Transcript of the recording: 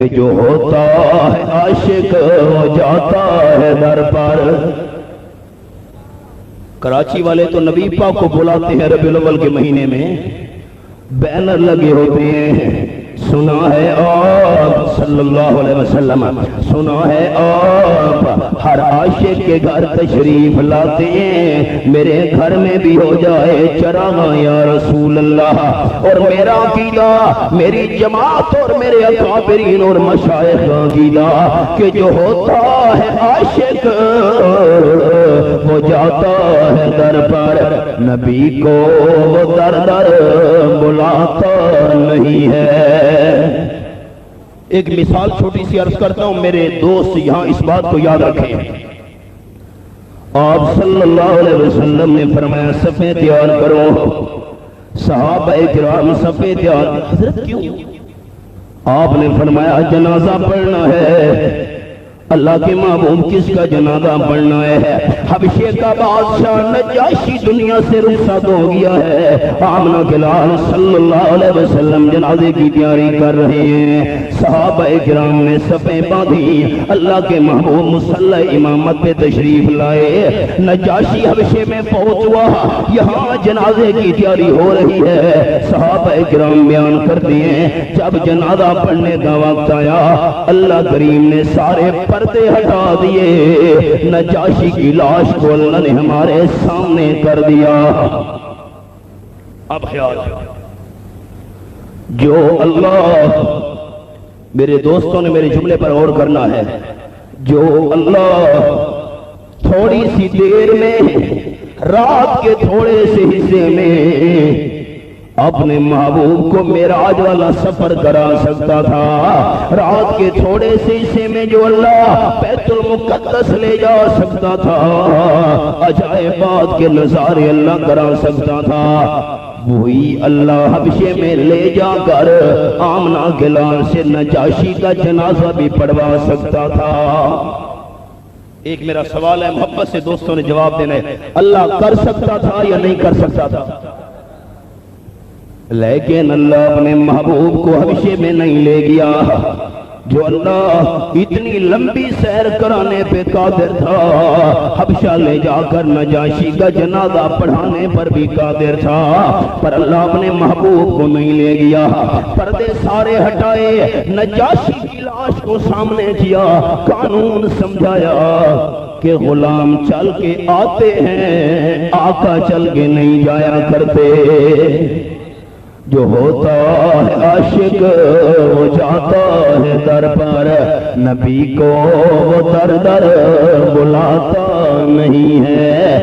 جو ہوتا ہے عاشق ہو جاتا ہے در پر۔ کراچی والے تو نبی پاک کو بلاتے ہیں ربیع الاول کے مہینے میں، بینر لگے ہوتے ہیں، سنا ہے آپ صلی اللہ علیہ وسلم، سنا ہے آپ ہر عاشق کے گھر تشریف لاتے ہیں، میرے گھر میں بھی ہو جائے چراغ یا رسول اللہ۔ اور میرا عقیدہ، میری جماعت اور میرے اکابرین اور مشائخ کا عقیدہ کہ جو ہوتا ہے عاشق وہ جاتا ہے در پر، نبی کو وہ در در بلاتا نہیں ہے۔ ایک مثال چھوٹی سی عرض کرتا ہوں، میرے دوست یہاں اس بات کو یاد رکھیں۔ آپ صلی اللہ علیہ وسلم نے فرمایا صفیں تیار کرو، صحابہ کرام صفیں تیار۔ حضرت کیوں؟ آپ نے فرمایا جنازہ پڑھنا ہے۔ اللہ کے محبوب کس کا جنازہ پڑھنا ہے؟ حبشے کا بادشاہ نجاشی دنیا سے رخصت ہو گیا ہے، آمنہ کے لال صلی اللہ علیہ وسلم جنازے کی تیاری کر رہے ہیں۔ صحابہ کرام نے صفیں باندھی، اللہ کے محبوب مصلی امامت پہ تشریف لائے۔ نجاشی حبشے میں پہنچ ہوا، یہاں جنازے کی تیاری ہو رہی ہے۔ صحابہ کرام بیان کرتے ہیں جب جنازہ پڑھنے کا وقت آیا، اللہ کریم نے سارے پردے ہٹا دیے، نجاشی کی لاش کو اللہ نے ہمارے سامنے کر دیا۔ اب خیال جو اللہ، میرے دوستوں نے میرے جملے پر غور کرنا ہے، جو اللہ تھوڑی سی دیر میں، رات کے تھوڑے سے حصے میں اپنے محبوب کو معراج والا سفر کرا سکتا تھا، رات کے تھوڑے سے حصے میں جو اللہ بیت المقدس لے جا سکتا تھا، عجائبات کے نظارے اللہ کرا سکتا تھا، وہی اللہ حبشے میں لے جا کر آمنہ کے لال سے نجاشی کا جنازہ بھی پڑھوا سکتا تھا۔ ایک میرا سوال ہے، محبت سے دوستوں نے جواب دینا ہے، اللہ کر سکتا تھا یا نہیں کر سکتا تھا؟ لیکن اللہ اپنے محبوب کو حبشے میں نہیں لے گیا۔ جو اللہ اتنی لمبی سیر کرانے پہ قادر تھا، حبشہ لے جا کر نجاشی کا جنازہ پڑھانے پر بھی قادر تھا، پر اللہ اپنے محبوب کو نہیں لے گیا۔ پردے سارے ہٹائے، نجاشی کی لاش کو سامنے کیا، قانون سمجھایا کہ غلام چل کے آتے ہیں، آقا چل کے نہیں جایا کرتے۔ جو ہوتا ہے عاشق وہ جاتا ہے در پر، نبی کو وہ در در بلاتا نہیں ہے۔